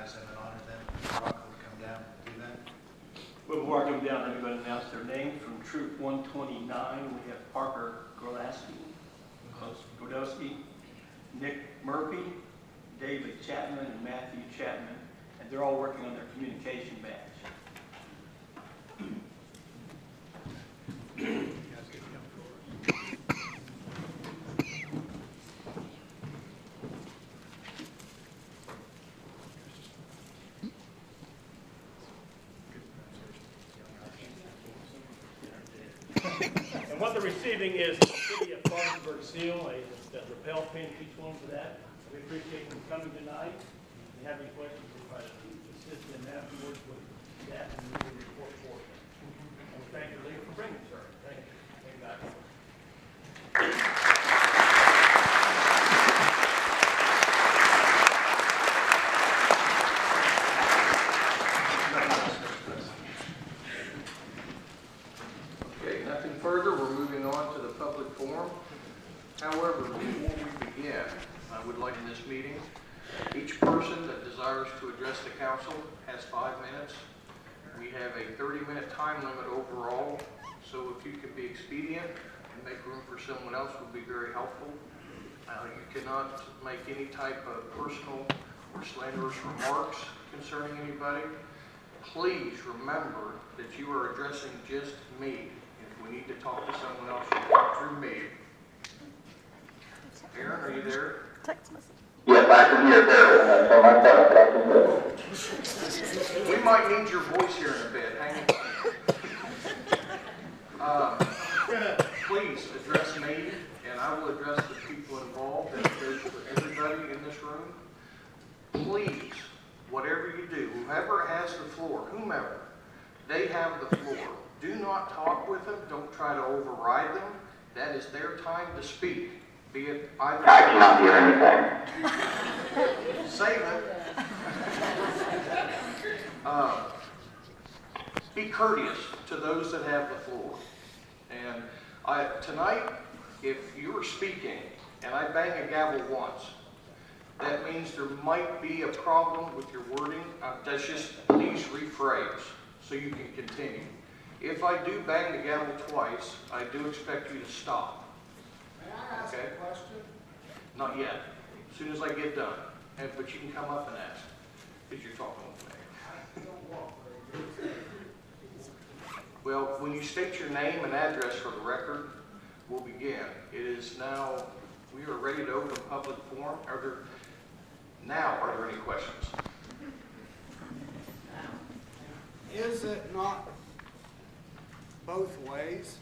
recognize them and honor them. Rock will come down and do that. Well, before I come down, everybody announce their name. From Troop 129, we have Parker Grodowski, Nick Murphy, David Chapman, and Matthew Chapman, and they're all working on their communication badge. And what they're receiving is the City of Parkersburg seal, a lapel pin to each one for that. We appreciate them coming tonight. If you have any questions, we'll try to assist them afterwards with that and we will report for them. And we thank you, Lee, for bringing it, sir. Thank you. Thank you, guys. Okay, nothing further. We're moving on to the public forum. However, before we begin, I would like in this meeting, each person that desires to address the council has 5 minutes. We have a 30-minute time limit overall, so if you could be expedient and make room for someone else would be very helpful. You cannot make any type of personal or slanderous remarks concerning anybody. Please remember that you are addressing just me. If we need to talk to someone else, you talk through me. Aaron, are you there? Text message. Yes, I can hear there. So my phone, I can hear. We might need your voice here in a bit. Hang on. Please address me, and I will address the people involved. That goes for everybody in this room. Please, whatever you do, whoever has the floor, whomever, they have the floor. Do not talk with them. Don't try to override them. That is their time to speak. Be it either. I cannot hear anything. Save it. Be courteous to those that have the floor. And tonight, if you are speaking and I bang a gavel once, that means there might be a problem with your wording. That's just please rephrase so you can continue. If I do bang the gavel twice, I do expect you to stop. May I ask a question? Not yet. As soon as I get done. But you can come up and ask, because you're talking with me. I don't walk very good. Well, when you state your name and address for the record, we'll begin. It is now, we are ready to open public forum. Are there any questions? Is it not both ways?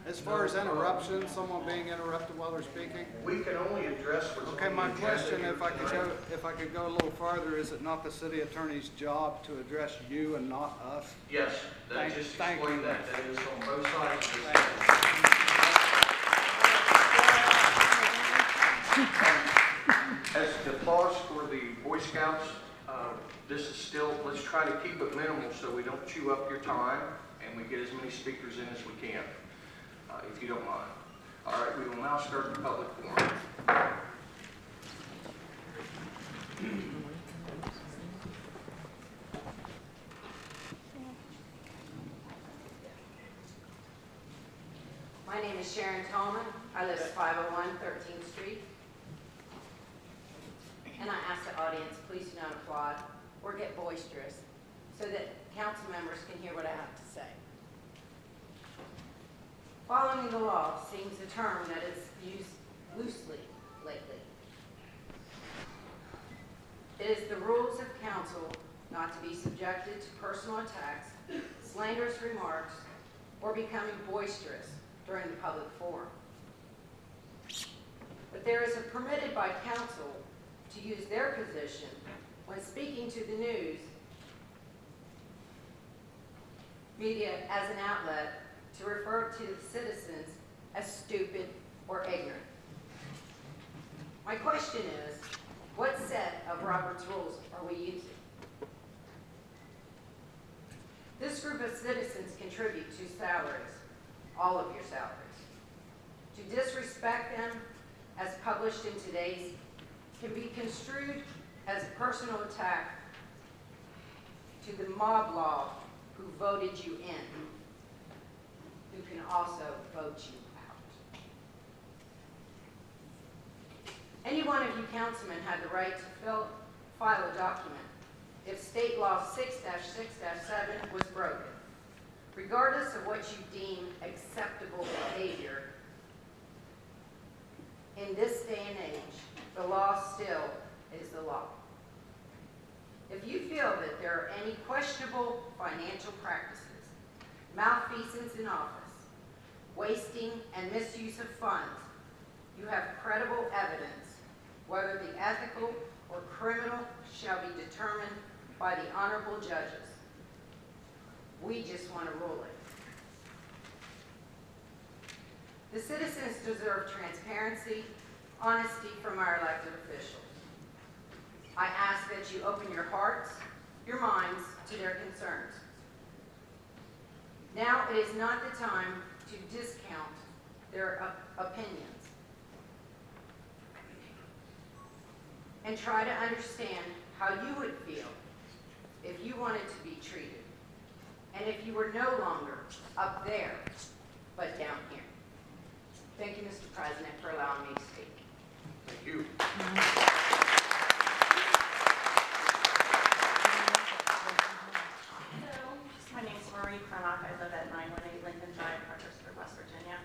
As far as interruptions, someone being interrupted while they're speaking? We can only address what's Okay, on my the agenda question, here tonight. if I could go a little farther, is it not the city attorney's job to address you and not us? Yes, that just Thank explained you. that. That is on both sides of this. As the applause for the Boy Scouts, this is still, let's try to keep it minimal so we don't chew up your time and we get as many speakers in as we can, if you don't mind. All right, we will now start the public forum. My name is Sharon Tallman. I live at 501 13th Street. And I ask the audience, please do not applaud or get boisterous so that council members can hear what I have to say. Following the law seems a term that is used loosely lately. It is the rules of council not to be subjected to personal attacks, slanderous remarks, or becoming boisterous during the public forum. But there is a permitted by council to use their position when speaking to the news media as an outlet to refer to the citizens as stupid or ignorant. My question is, what set of Robert's rules are we using? This group of citizens contribute to salaries, all of your salaries. To disrespect them, as published in today's can be construed as a personal attack to the mob law who voted you in, who can also vote you out. Any one of you councilmen had the right to file a document if State Law 6-6-7 was broken. Regardless of what you deem acceptable behavior, in this day and age, the law still is the law. If you feel that there are any questionable financial practices, malfeasance in office, wasting and misuse of funds, you have credible evidence, whether the ethical or criminal shall be determined by the honorable judges. We just want a ruling. The citizens deserve transparency, honesty from our elected officials. I ask that you open your hearts, your minds to their concerns. Now it is not the time to discount their opinions and try to understand how you would feel if you wanted to be treated and if you were no longer up there, but down here. Thank you, Mr. President, for allowing me to speak. Thank you. My name is Marie Cronach. I live at 918 Lincoln Drive, Parkersburg, West Virginia.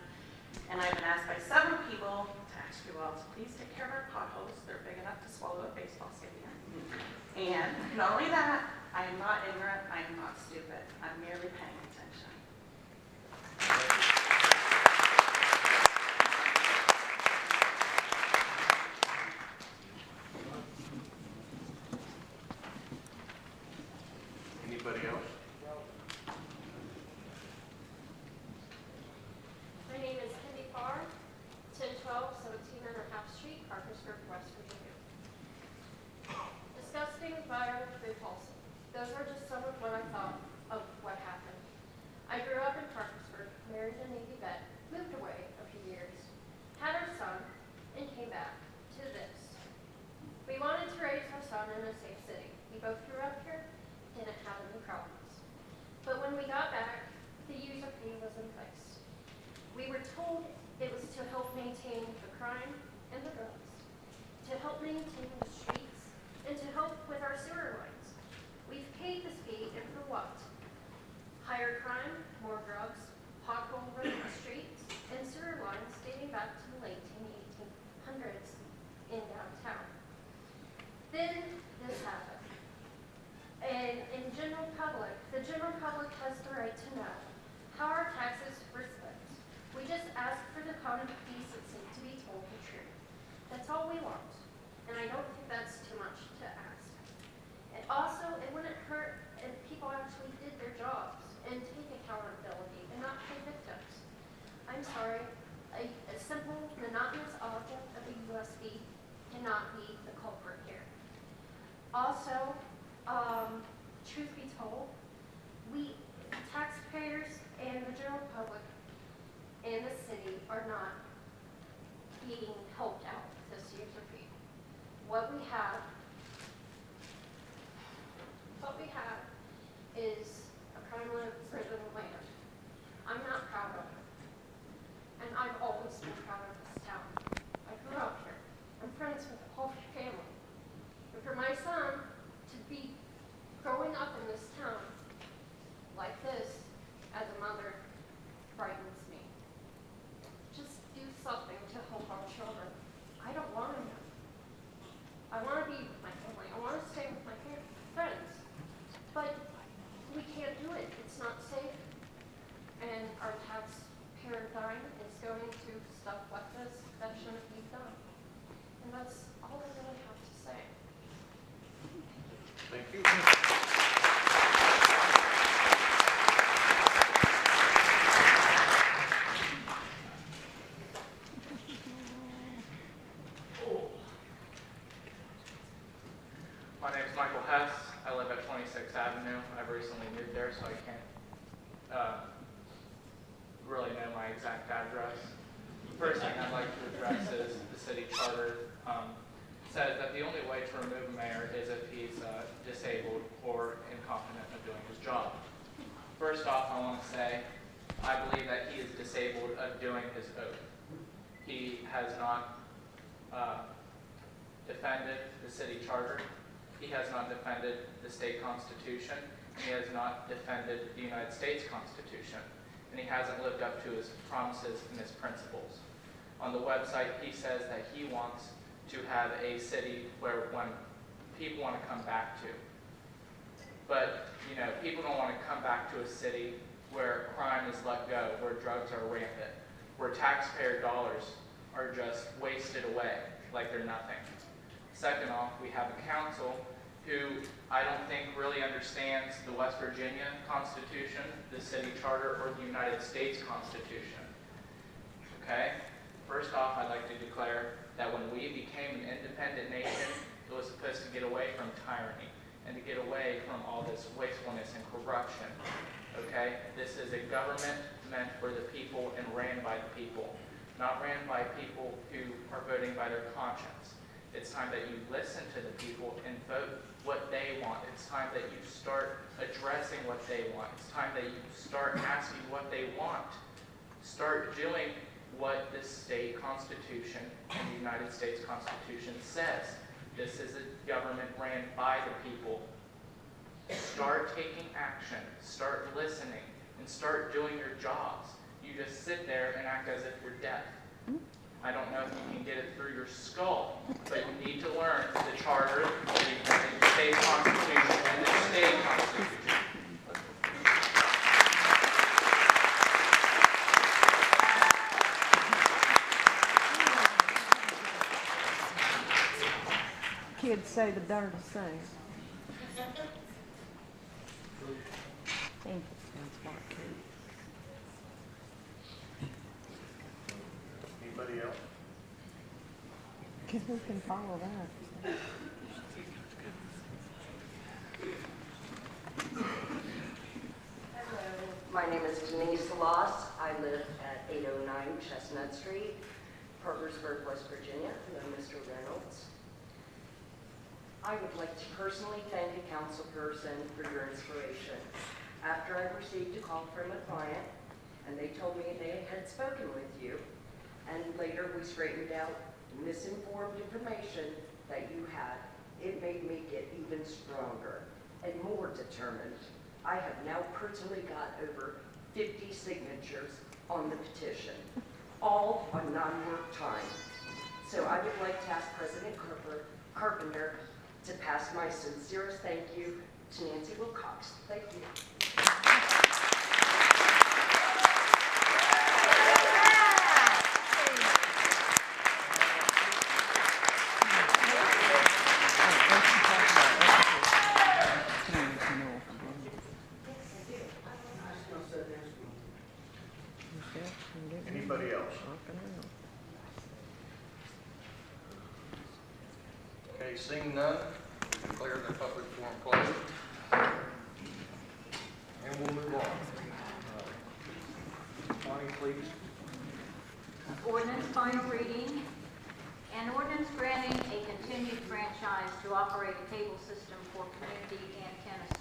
And I've been asked by several people to ask you all to please take care of our potholes. They're big enough to swallow a baseball stadium. And not only that, I am not ignorant, I am not stupid. I'm merely paying attention. Anybody else? My name is Cindy Farr, 1012 1700 Half Street, Parkersburg, West Virginia. Disgusting, vile, repulsive. Those are just some of what I thought of what happened. I grew up in Parkersburg, married a Navy vet, moved away a few years, had our son, and came back to this. We wanted to raise our son in a safe city. We both grew up here, didn't have any problems. But when we got back, the user fee was in place. We were told it was to help maintain the crime and the drugs, to help maintain the streets, and to help with our sewer lines. We've paid this fee, and for what? Higher crime, more drugs, pothole-ridden streets, and sewer lines dating back to the late 1800s in downtown. Then this happened. And in the general public has the right to know how our taxes were spent. We just ask for the common decency to be told the truth. That's all we want. And I don't think that's too much to ask. And also, it wouldn't hurt if people actually did their jobs and take accountability and not play victims. I'm sorry, a simple, monotonous object of a USB cannot be the culprit here. Also, truth be told, we taxpayers and the general public and the city are not being helped out with this user fee. What we have is a crime-ridden land. I'm not proud of it, and I've always been proud of this town. I grew up here. I'm friends with the whole family. And for my son to be growing up in this town like this, as a mother, frightens me. Just do something to help our children. I don't want to know. I want to be with my family. I want to stay with my friends. But we can't do it. It's not safe. And our taxpayer dime is going to stuff like this that shouldn't be done. And that's all I really have to say. Thank you. My name is Michael Hess. I live at 26th Avenue. I've recently moved there, so I can't really know my exact address. The first thing I'd like to address is the city charter says that the only way to remove a mayor is if he's disabled or incompetent of doing his job. First off, I want to say, I believe that he is disabled of doing his oath. He has not defended the city charter. He has not defended the state constitution. And he has not defended the United States Constitution. And he hasn't lived up to his promises and his principles. On the website, he says that he wants to have a city where people want to come back to. But, you know, people don't want to come back to a city where crime is let go, where drugs are rampant, where taxpayer dollars are just wasted away like they're nothing. Second off, we have a council who I don't think really understands the West Virginia Constitution, the city charter, or the United States Constitution. Okay? First off, I'd like to declare that when we became an independent nation, it was supposed to get away from tyranny and to get away from all this wastefulness and corruption. Okay? This is a government meant for the people and ran by the people, not ran by people who are voting by their conscience. It's time that you listen to the people and vote what they want. It's time that you start addressing what they want. It's time that you start asking what they want. Start doing what the state constitution and the United States Constitution says. This is a government ran by the people. Start taking action. Start listening. And start doing your jobs. You just sit there and act as if you're deaf. I don't know if you can get it through your skull, but you need to learn the charter, the state constitution, and the state constitution. Kids say the darndest things. Thank you. Anybody else? Who can follow that? Hello, my name is Denise Loss. I live at 809 Chestnut Street, Parkersburg, West Virginia. Hello, Mr. Reynolds. I would like to personally thank a council person for your inspiration. After I received a call from a client, and they told me they had spoken with you, and later we straightened out misinformed information that you had, it made me get even stronger and more determined. I have now personally got over 50 signatures on the petition, all on non-work time. So I would like to ask President Carpenter to pass my sincerest thank you to Nancy Wilcox. Thank you. Anybody else? Okay, seeing none, declare the public forum closed. And we'll move on. Bonnie, please. Ordinance final reading. An ordinance granting a continued franchise to operate a cable system for community antenna